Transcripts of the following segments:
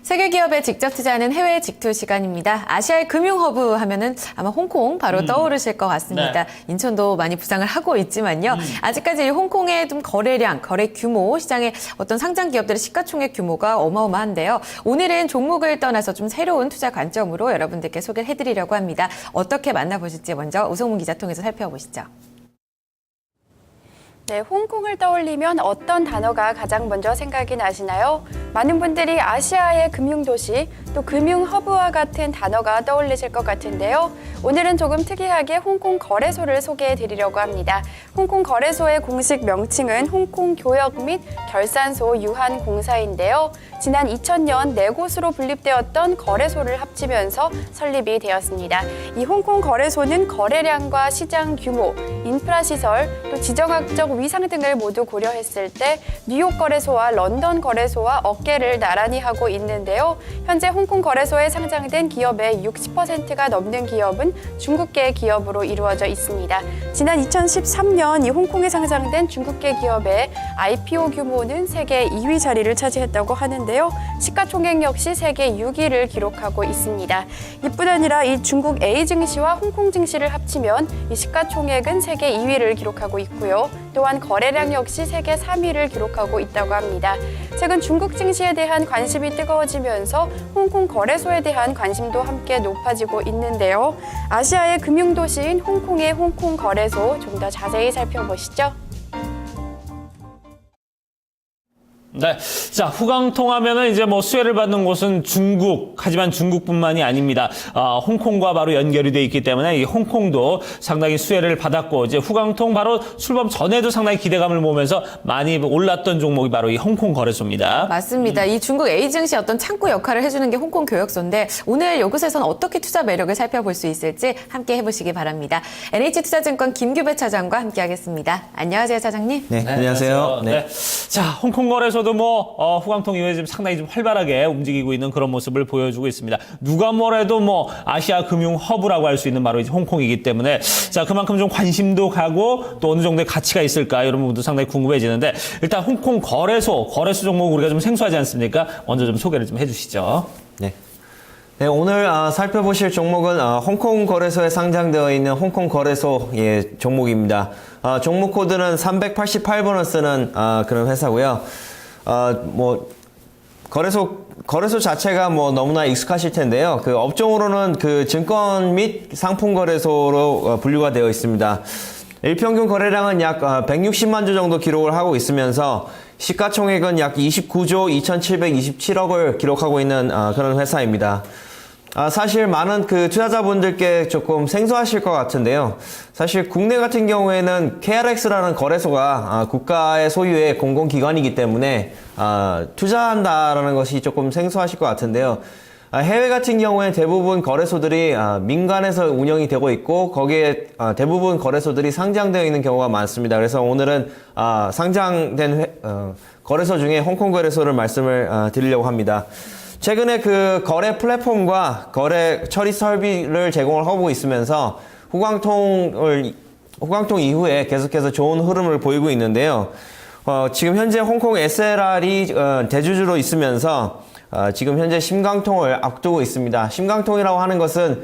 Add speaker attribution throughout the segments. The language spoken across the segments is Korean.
Speaker 1: 세계 기업에 직접 투자하는 해외 직투 시간입니다. 아시아의 금융 허브 하면은 아마 홍콩 바로 떠오르실 것 같습니다.
Speaker 2: 네.
Speaker 1: 인천도 많이 부상을 하고 있지만요. 아직까지 이 홍콩의 좀 거래량, 거래 규모, 시장의 어떤 상장 기업들의 시가총액 규모가 어마어마한데요. 오늘은 종목을 떠나서 좀 새로운 투자 관점으로 여러분들께 소개를 해드리려고 합니다. 어떻게 만나보실지 먼저 우성문 기자 통해서 살펴보시죠.
Speaker 3: 네, 홍콩을 떠올리면 어떤 단어가 가장 먼저 생각이 나시나요? 많은 분들이 아시아의 금융도시, 또 금융허브와 같은 단어가 떠올리실 것 같은데요. 오늘은 조금 특이하게 홍콩 거래소를 소개해 드리려고 합니다. 홍콩 거래소의 공식 명칭은 홍콩 교역 및 결산소 유한공사인데요. 지난 2000년 4곳으로 분립되었던 거래소를 합치면서 설립이 되었습니다. 이 홍콩 거래소는 거래량과 시장 규모, 인프라 시설, 또 지정학적 위상 등을 모두 고려했을 때 뉴욕 거래소와 런던 거래소와 어깨를 나란히 하고 있는데요. 현재 홍콩 거래소에 상장된 기업의 60%가 넘는 기업은 중국계 기업으로 이루어져 있습니다. 지난 2013년 이 홍콩에 상장된 중국계 기업의 IPO 규모는 세계 2위 자리를 차지했다고 하는데요. 시가총액 역시 세계 6위를 기록하고 있습니다. 이뿐 아니라 이 중국 A 증시와 홍콩 증시를 합치면 이 시가총액은 세계 2위를 기록하고 있고요. 또한 거래량 역시 세계 3위를 기록하고 있다고 합니다. 최근 중국 증시에 대한 관심이 뜨거워지면서 홍콩 거래소에 대한 관심도 함께 높아지고 있는데요. 아시아의 금융도시인 홍콩의 홍콩 거래소 좀 더 자세히 살펴보시죠.
Speaker 2: 네. 자, 후광통 하면은 이제 뭐 수혜를 받는 곳은 중국, 하지만 중국뿐만이 아닙니다. 홍콩과 바로 연결이 돼 있기 때문에 이 홍콩도 상당히 수혜를 받았고, 이제 후광통 바로 출범 전에도 상당히 기대감을 모으면서 많이 올랐던 종목이 바로 이 홍콩 거래소입니다.
Speaker 1: 맞습니다. 이 중국 A 증시 어떤 창구 역할을 해주는 게 홍콩 교역소인데 오늘 이곳에서는 어떻게 투자 매력을 살펴볼 수 있을지 함께 해보시기 바랍니다. NH투자증권 김규배 차장과 함께하겠습니다. 안녕하세요, 차장님.
Speaker 4: 네, 안녕하세요.
Speaker 2: 네. 자, 홍콩 거래소도 뭐 후광통 이후에 지금 상당히 좀 활발하게 움직이고 있는 그런 모습을 보여주고 있습니다. 누가 뭐래도 뭐 아시아 금융 허브라고 할 수 있는 바로 이제 홍콩이기 때문에 자, 그만큼 좀 관심도 가고 또 어느 정도의 가치가 있을까 이런 부분도 상당히 궁금해지는데 일단 홍콩 거래소 종목 우리가 좀 생소하지 않습니까? 먼저 좀 소개를 좀 해주시죠.
Speaker 4: 네. 네, 오늘 살펴보실 종목은 홍콩 거래소에 상장되어 있는 홍콩 거래소 종목입니다. 종목 코드는 388번을 쓰는 그런 회사고요. 뭐 거래소 자체가 뭐 너무나 익숙하실 텐데요. 그 업종으로는 그 증권 및 상품 거래소로 분류가 되어 있습니다. 일평균 거래량은 약 160만 주 정도 기록을 하고 있으면서 시가총액은 약 29조 2,727억을 기록하고 있는 그런 회사입니다. 사실 많은 그 투자자분들께 조금 생소하실 것 같은데요. 사실 국내 같은 경우에는 KRX라는 거래소가 국가의 소유의 공공기관이기 때문에 투자한다라는 것이 조금 생소하실 것 같은데요. 해외 같은 경우에 대부분 거래소들이 민간에서 운영이 되고 있고 거기에 대부분 거래소들이 상장되어 있는 경우가 많습니다. 그래서 오늘은 상장된 거래소 중에 홍콩 거래소를 말씀을 드리려고 합니다. 최근에 그 거래 플랫폼과 거래 처리 서비스를 제공을 하고 있으면서 후광통 이후에 계속해서 좋은 흐름을 보이고 있는데요. 지금 현재 홍콩 SLR이 대주주로 있으면서 지금 현재 심강통을 앞두고 있습니다. 심강통이라고 하는 것은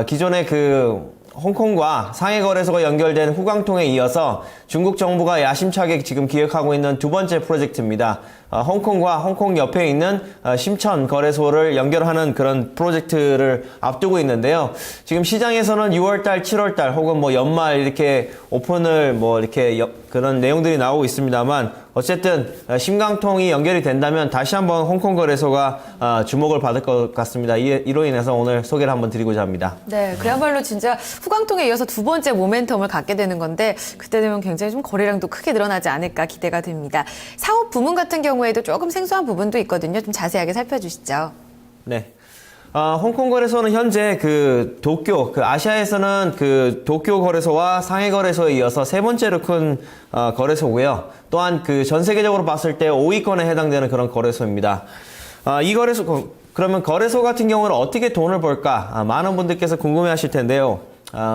Speaker 4: 기존의 그 홍콩과 상해 거래소가 연결된 후광통에 이어서 중국 정부가 야심차게 지금 기획하고 있는 두 번째 프로젝트입니다. 홍콩과 홍콩 옆에 있는 심천 거래소를 연결하는 그런 프로젝트를 앞두고 있는데요. 지금 시장에서는 6월달, 7월달 혹은 뭐 연말 이렇게 오픈을 뭐 이렇게 그런 내용들이 나오고 있습니다만 어쨌든 심강통이 연결이 된다면 다시 한번 홍콩 거래소가 주목을 받을 것 같습니다. 이로 인해서 오늘 소개를 한번 드리고자 합니다.
Speaker 1: 네, 그야말로 진짜 후광통에 이어서 두 번째 모멘텀을 갖게 되는 건데 그때 되면 굉장히 좀 거래량도 크게 늘어나지 않을까 기대가 됩니다. 사업 부문 같은 경우에도 조금 생소한 부분도 있거든요. 좀 자세하게 살펴주시죠.
Speaker 4: 네. 홍콩 거래소는 현재 그 도쿄, 아시아에서는 그 도쿄 거래소와 상해 거래소에 이어서 세 번째로 큰 거래소고요. 또한 그 전 세계적으로 봤을 때 5위권에 해당되는 그런 거래소입니다. 이 거래소, 그러면 거래소 같은 경우는 어떻게 돈을 벌까? 많은 분들께서 궁금해 하실 텐데요.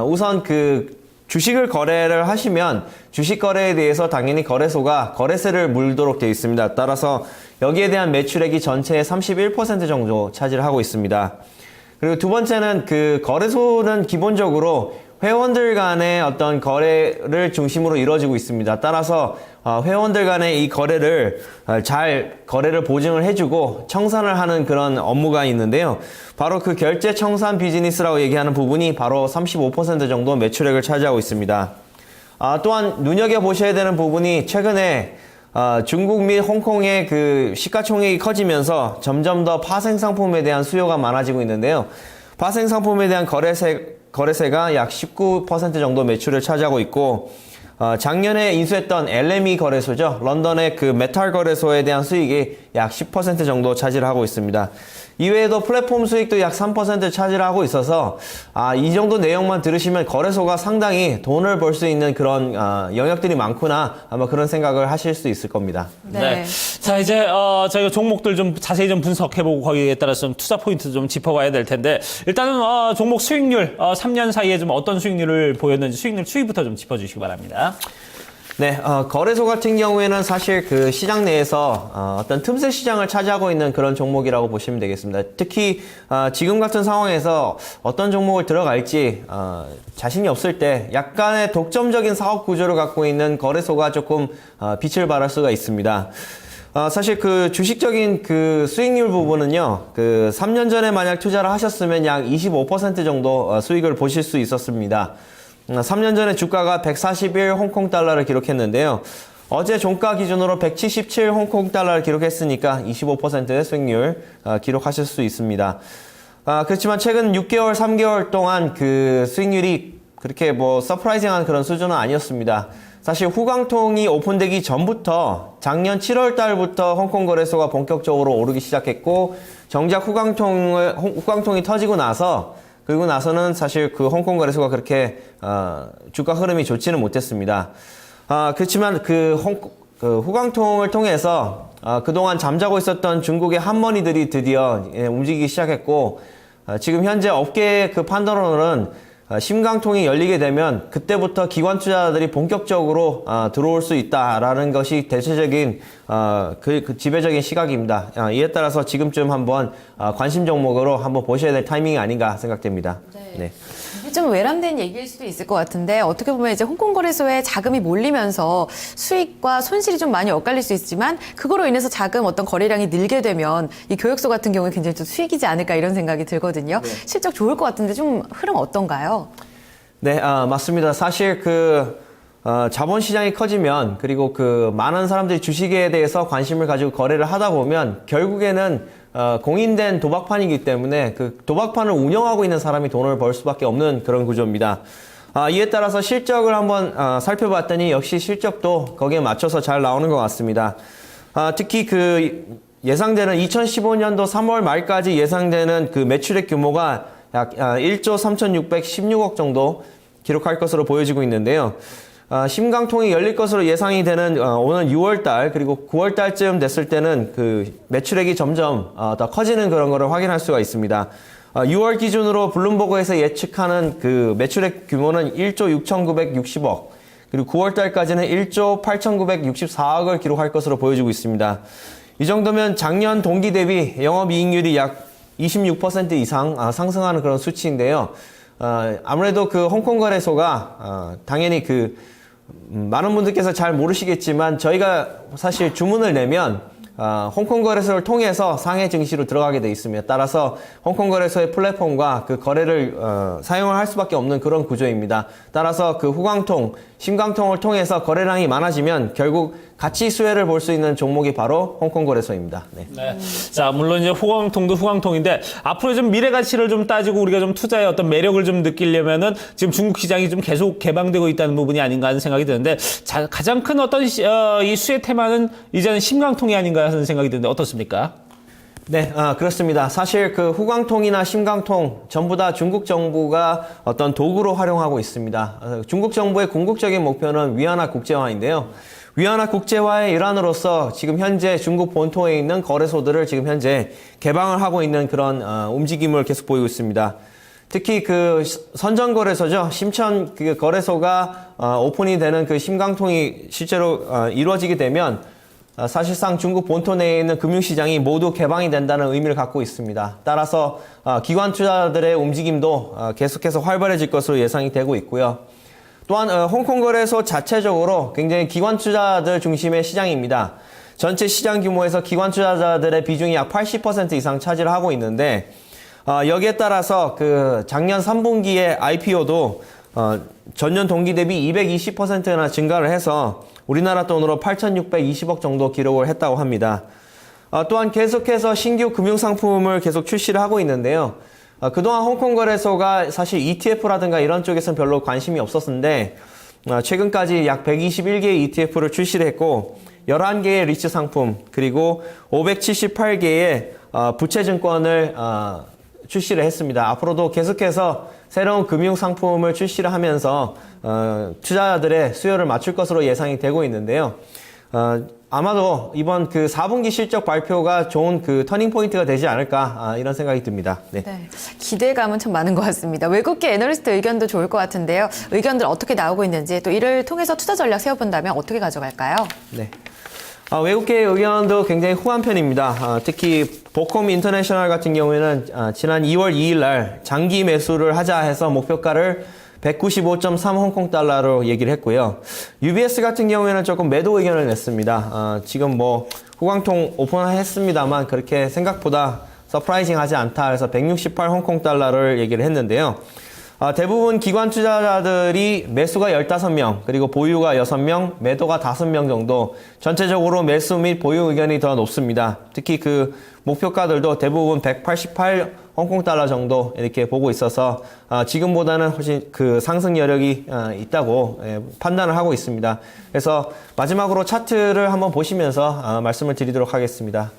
Speaker 4: 우선 그 주식을 거래를 하시면 주식 거래에 대해서 당연히 거래소가 거래세를 물도록 되어 있습니다. 따라서 여기에 대한 매출액이 전체의 31% 정도 차지를 하고 있습니다. 그리고 두 번째는 그 거래소는 기본적으로 회원들 간의 어떤 거래를 중심으로 이루어지고 있습니다. 따라서 회원들 간의 이 거래를 잘 거래를 보증을 해주고 청산을 하는 그런 업무가 있는데요. 바로 그 결제 청산 비즈니스라고 얘기하는 부분이 바로 35% 정도 매출액을 차지하고 있습니다. 또한 눈여겨보셔야 되는 부분이 최근에 중국 및 홍콩의 그 시가총액이 커지면서 점점 더 파생 상품에 대한 수요가 많아지고 있는데요. 파생 상품에 대한 거래세가 약 19% 정도 매출을 차지하고 있고, 작년에 인수했던 LME 거래소죠. 런던의 그 메탈 거래소에 대한 수익이 약 10% 정도 차지를 하고 있습니다. 이외에도 플랫폼 수익도 약 3% 차지를 하고 있어서 이 정도 내용만 들으시면 거래소가 상당히 돈을 벌 수 있는 그런 영역들이 많구나 아마 그런 생각을 하실 수 있을 겁니다.
Speaker 2: 네. 자, 이제 저희가 종목들 좀 자세히 좀 분석해보고 거기에 따라서 좀 투자 포인트 좀 짚어봐야 될 텐데 일단은 종목 수익률 3년 사이에 좀 어떤 수익률을 보였는지 수익률 추이부터 좀 짚어주시기 바랍니다.
Speaker 4: 네, 거래소 같은 경우에는 사실 그 시장 내에서 어떤 틈새 시장을 차지하고 있는 그런 종목이라고 보시면 되겠습니다. 특히 지금 같은 상황에서 어떤 종목을 들어갈지 자신이 없을 때 약간의 독점적인 사업 구조를 갖고 있는 거래소가 조금 빛을 발할 수가 있습니다. 사실 그 주식적인 그 수익률 부분은요, 그 3년 전에 만약 투자를 하셨으면 약 25% 정도 수익을 보실 수 있었습니다. 3년 전에 주가가 141 홍콩 달러를 기록했는데요. 어제 종가 기준으로 177 홍콩 달러를 기록했으니까 25%의 수익률 기록하실 수 있습니다. 그렇지만 최근 6개월, 3개월 동안 그 수익률이 그렇게 뭐 서프라이징한 그런 수준은 아니었습니다. 사실 후광통이 오픈되기 전부터 작년 7월 달부터 홍콩 거래소가 본격적으로 오르기 시작했고 정작 후광통이 터지고 그리고 나서는 사실 그 홍콩 거래소가 그렇게 주가 흐름이 좋지는 못했습니다. 그렇지만 그 후광통을 통해서 그동안 잠자고 있었던 중국의 한머니들이 드디어 움직이기 시작했고 지금 현재 업계의 그 판단으로는 심강통이 열리게 되면 그때부터 기관 투자자들이 본격적으로 들어올 수 있다라는 것이 대체적인 그 지배적인 시각입니다. 이에 따라서 지금쯤 한번 관심 종목으로 한번 보셔야 될 타이밍이 아닌가 생각됩니다. 네.
Speaker 1: 이게 좀 외람된 얘기일 수도 있을 것 같은데 어떻게 보면 이제 홍콩 거래소에 자금이 몰리면서 수익과 손실이 좀 많이 엇갈릴 수 있지만 그거로 인해서 자금 어떤 거래량이 늘게 되면 이 교역소 같은 경우에 굉장히 좀 수익이지 않을까 이런 생각이 들거든요. 네. 실적 좋을 것 같은데 좀 흐름 어떤가요?
Speaker 4: 네, 맞습니다. 사실 자본 시장이 커지면 그리고 그 많은 사람들이 주식에 대해서 관심을 가지고 거래를 하다 보면 결국에는 공인된 도박판이기 때문에 그 도박판을 운영하고 있는 사람이 돈을 벌 수밖에 없는 그런 구조입니다. 이에 따라서 실적을 한번 살펴봤더니 역시 실적도 거기에 맞춰서 잘 나오는 것 같습니다. 특히 그 예상되는 2015년도 3월 말까지 예상되는 그 매출액 규모가 약 1조 3,616억 정도 기록할 것으로 보여지고 있는데요. 심강통이 열릴 것으로 예상이 되는 오는 6월달 그리고 9월달쯤 됐을 때는 그 매출액이 점점 더 커지는 그런 거를 확인할 수가 있습니다. 6월 기준으로 블룸버그에서 예측하는 그 매출액 규모는 1조 6,960억 그리고 9월달까지는 1조 8,964억을 기록할 것으로 보여지고 있습니다. 이 정도면 작년 동기 대비 영업이익률이 약 26% 이상 상승하는 그런 수치인데요. 아무래도 그 홍콩 거래소가 당연히 많은 분들께서 잘 모르시겠지만 저희가 사실 주문을 내면 홍콩 거래소를 통해서 상해 증시로 들어가게 돼 있습니다. 따라서 홍콩 거래소의 플랫폼과 그 거래를 사용을 할 수밖에 없는 그런 구조입니다. 따라서 그 후광통, 심강통을 통해서 거래량이 많아지면 결국 가치 수혜를 볼 수 있는 종목이 바로 홍콩 거래소입니다. 네.
Speaker 2: 네. 자, 물론 이제 후광통도 후광통인데 앞으로 좀 미래 가치를 좀 따지고 우리가 좀 투자의 어떤 매력을 좀 느끼려면은 지금 중국 시장이 좀 계속 개방되고 있다는 부분이 아닌가 하는 생각이 드는데 가장 큰 어떤 이 수혜 테마는 이제는 심강통이 아닌가 하는 생각이 드는데 어떻습니까?
Speaker 4: 네, 그렇습니다. 사실 그 후광통이나 심강통 전부 다 중국 정부가 어떤 도구로 활용하고 있습니다. 중국 정부의 궁극적인 목표는 위안화 국제화인데요. 위안화 국제화의 일환으로서 지금 현재 중국 본토에 있는 거래소들을 지금 현재 개방을 하고 있는 그런 움직임을 계속 보이고 있습니다. 특히 그 선전거래소죠. 심천 그 거래소가 오픈이 되는 그 심강통이 실제로 이루어지게 되면 사실상 중국 본토 내에 있는 금융시장이 모두 개방이 된다는 의미를 갖고 있습니다. 따라서 기관 투자자들의 움직임도 계속해서 활발해질 것으로 예상이 되고 있고요. 또한 홍콩 거래소 자체적으로 굉장히 기관 투자자들 중심의 시장입니다. 전체 시장 규모에서 기관 투자자들의 비중이 약 80% 이상 차지를 하고 있는데 여기에 따라서 그 작년 3분기에 IPO도 전년 동기 대비 220%나 증가를 해서 우리나라 돈으로 8,620억 정도 기록을 했다고 합니다. 또한 계속해서 신규 금융상품을 계속 출시를 하고 있는데요. 그동안 홍콩 거래소가 사실 ETF라든가 이런 쪽에서는 별로 관심이 없었는데 최근까지 약 121개의 ETF를 출시를 했고 11개의 리츠 상품 그리고 578개의 부채증권을 출시를 했습니다. 앞으로도 계속해서 새로운 금융상품을 출시를 하면서 투자자들의 수요를 맞출 것으로 예상이 되고 있는데요. 아마도 이번 그 4분기 실적 발표가 좋은 그 터닝 포인트가 되지 않을까 이런 생각이 듭니다. 네.
Speaker 1: 네, 기대감은 참 많은 것 같습니다. 외국계 애널리스트 의견도 좋을 것 같은데요. 의견들 어떻게 나오고 있는지 또 이를 통해서 투자 전략 세워본다면 어떻게 가져갈까요?
Speaker 4: 네. 외국계 의견도 굉장히 후한 편입니다. 특히 보콤 인터내셔널 같은 경우에는 지난 2월 2일 날 장기 매수를 하자 해서 목표가를 195.3 홍콩 달러로 얘기를 했고요. UBS 같은 경우에는 조금 매도 의견을 냈습니다. 지금 뭐 후광통 오픈했습니다만 그렇게 생각보다 서프라이징하지 않다 해서 168 홍콩 달러를 얘기를 했는데요. 대부분 기관 투자자들이 매수가 15명, 그리고 보유가 6명, 매도가 5명 정도, 전체적으로 매수 및 보유 의견이 더 높습니다. 특히 그 목표가들도 대부분 188 홍콩 달러 정도 이렇게 보고 있어서 지금보다는 훨씬 그 상승 여력이 있다고 판단을 하고 있습니다. 그래서 마지막으로 차트를 한번 보시면서 말씀을 드리도록 하겠습니다.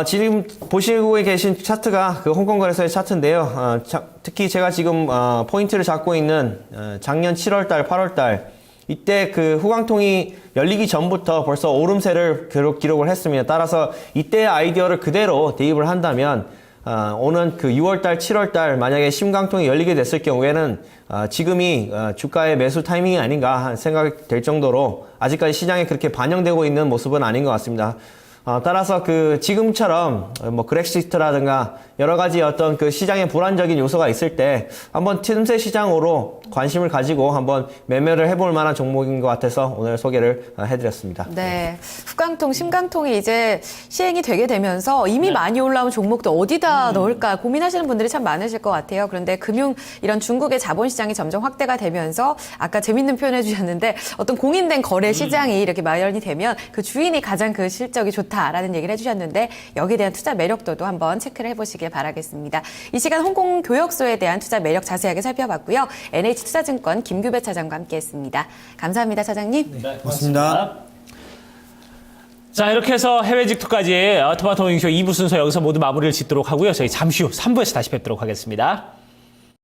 Speaker 4: 지금 보시고 계신 차트가 그 홍콩 거래소의 차트인데요. 특히 제가 지금 포인트를 잡고 있는 작년 7월달, 8월달 이때 그 후광통이 열리기 전부터 벌써 오름세를 기록을 했습니다. 따라서 이때의 아이디어를 그대로 대입을 한다면 오는 그 6월달, 7월달 만약에 심강통이 열리게 됐을 경우에는 지금이 주가의 매수 타이밍이 아닌가 생각이 될 정도로 아직까지 시장에 그렇게 반영되고 있는 모습은 아닌 것 같습니다. 따라서 그 지금처럼 뭐 그렉시트라든가 여러 가지 어떤 그 시장에 불안적인 요소가 있을 때 한번 틈새 시장으로 관심을 가지고 한번 매매를 해볼 만한 종목인 것 같아서 오늘 소개를 해드렸습니다.
Speaker 1: 네, 후광통, 심강통이 이제 시행이 되게 되면서 이미 많이 올라온 종목도 어디다 넣을까 고민하시는 분들이 참 많으실 것 같아요. 그런데 금융 이런 중국의 자본시장이 점점 확대가 되면서 아까 재밌는 표현 해주셨는데 어떤 공인된 거래 시장이 이렇게 마련이 되면 그 주인이 가장 그 실적이 좋다라는 얘기를 해주셨는데 여기에 대한 투자 매력도도 한번 체크를 해보시길 바라겠습니다. 이 시간 홍콩 교역소에 대한 투자 매력 자세하게 살펴봤고요. NH투자증권 김규배 차장과 함께했습니다. 감사합니다, 차장님.
Speaker 2: 네,
Speaker 4: 고맙습니다.
Speaker 2: 자, 이렇게 해서 해외 직투까지 토마토 잉쇼 2부 순서 여기서 모두 마무리를 짓도록 하고요. 저희 잠시 후 3부에서 다시 뵙도록 하겠습니다.